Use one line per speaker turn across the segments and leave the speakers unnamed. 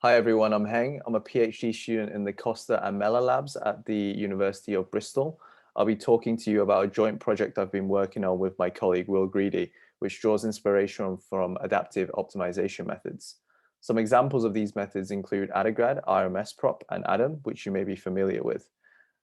Hi everyone, I'm Heng. I'm a PhD student in the Costa and Mellor labs at the University of Bristol. I'll be talking to you about a joint project I've been working on with my colleague Will Greedy, which draws inspiration from adaptive optimization methods. Some examples of these methods include ADAGRAD, RMS prop, and ADAM, which you may be familiar with.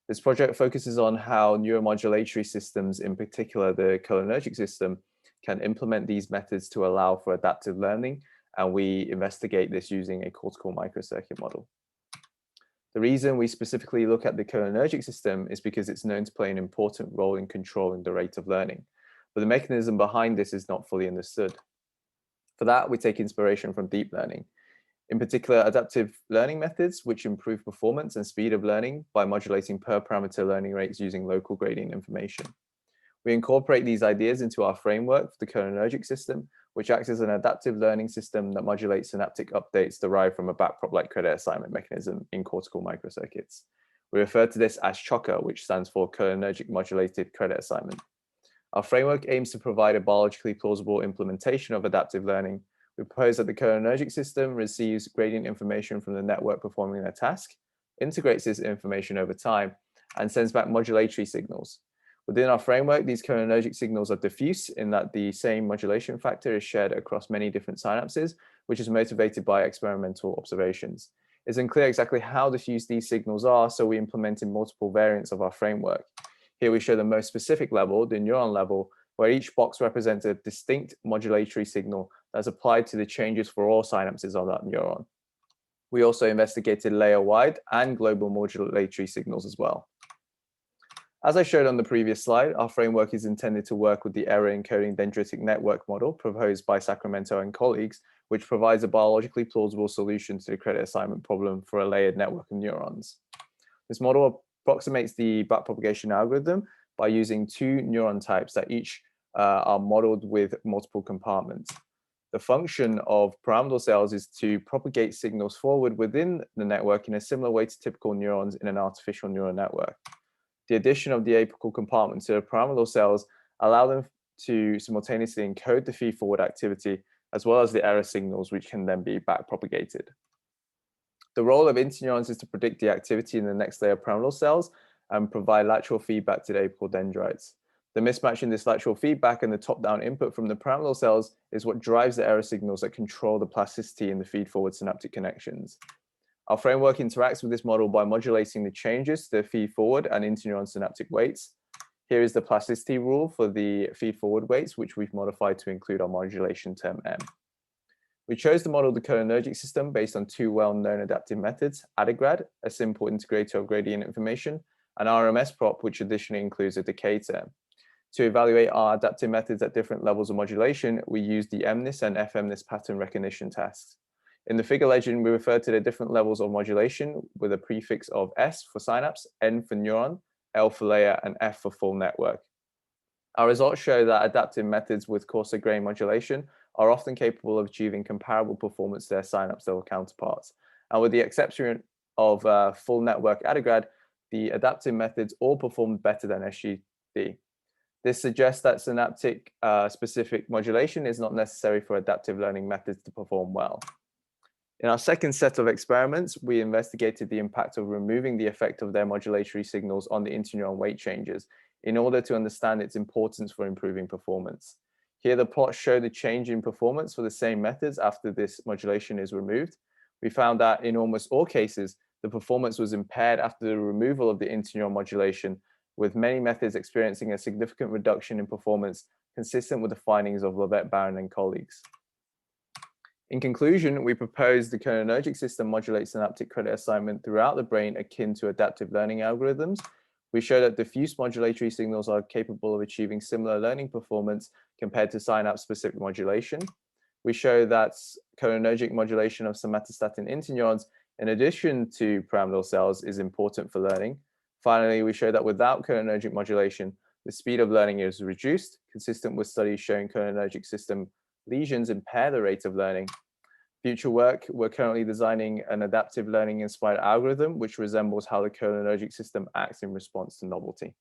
This project focuses on how neuromodulatory systems, in particular the cholinergic system, can implement these methods to allow for adaptive learning, and we investigate this using a cortical microcircuit model. The reason we specifically look at the cholinergic system is because it's known to play an important role in controlling the rate of learning, but the mechanism behind this is not fully understood. For that, we take inspiration from deep learning, in particular adaptive learning methods, which improve performance and speed of learning by modulating per parameter learning rates using local gradient information. We incorporate these ideas into our framework for the cholinergic system, which acts as an adaptive learning system that modulates synaptic updates derived from a backprop-like credit assignment mechanism in cortical microcircuits. We refer to this as CHOCA, which stands for Cholinergic-Modulated Credit Assignment. Our framework aims to provide a biologically plausible implementation of adaptive learning. We propose that the cholinergic system receives gradient information from the network performing their task, integrates this information over time, and sends back modulatory signals. Within our framework, these cholinergic signals are diffuse in that the same modulation factor is shared across many different synapses, which is motivated by experimental observations. It's unclear exactly how diffuse these signals are, so we implemented multiple variants of our framework. Here we show the most specific level, the neuron level, where each box represents a distinct modulatory signal that's applied to the changes for all synapses of that neuron. We also investigated layer-wide and global modulatory signals as well. As I showed on the previous slide, our framework is intended to work with the error encoding dendritic network model proposed by Sacramento and colleagues, which provides a biologically plausible solution to the credit assignment problem for a layered network of neurons. This model approximates the backpropagation algorithm by using two neuron types that each are modeled with multiple compartments. The function of pyramidal cells is to propagate signals forward within the network in a similar way to typical neurons in an artificial neural network. The addition of the apical compartment to the pyramidal cells allow them to simultaneously encode the feed-forward activity as well as the error signals, which can then be backpropagated. The role of interneurons is to predict the activity in the next layer of pyramidal cells and provide lateral feedback to the apical dendrites. The mismatch in this lateral feedback and the top-down input from the pyramidal cells is what drives the error signals that control the plasticity in the feed-forward synaptic connections. Our framework interacts with this model by modulating the changes to the feed-forward and interneuron synaptic weights. Here is the plasticity rule for the feed-forward weights, which we've modified to include our modulation term M. We chose to model the cholinergic system based on two well-known adaptive methods, ADAGRAD, a simple integrator of gradient information, and RMS prop, which additionally includes a decay term. To evaluate our adaptive methods at different levels of modulation, we used the MNIS and FMNIS pattern recognition tasks. In the figure legend, we refer to the different levels of modulation with a prefix of S for synapse, N for neuron, L for layer, and F for full network. Our results show that adaptive methods with coarser grain modulation are often capable of achieving comparable performance to their synapse level counterparts. And with the exception of full network ADAGRAD, the adaptive methods all performed better than SGD. This suggests that synaptic specific modulation is not necessary for adaptive learning methods to perform well. In our second set of experiments, we investigated the impact of removing the effect of their modulatory signals on the interneuron weight changes in order to understand its importance for improving performance. Here, the plots show the change in performance for the same methods after this modulation is removed. We found that in almost all cases, the performance was impaired after the removal of the interneuron modulation, with many methods experiencing a significant reduction in performance consistent with the findings of Lovett, Barron, and colleagues. In conclusion, we propose the cholinergic system modulates synaptic credit assignment throughout the brain akin to adaptive learning algorithms. We show that diffuse modulatory signals are capable of achieving similar learning performance compared to synapse-specific modulation. We show that cholinergic modulation of somatostatin interneurons, in addition to pyramidal cells, is important for learning. Finally, we show that without cholinergic modulation, the speed of learning is reduced, consistent with studies showing cholinergic system lesions impair the rate of learning. Future work, we're currently designing an adaptive learning inspired algorithm which resembles how the cholinergic system acts in response to novelty.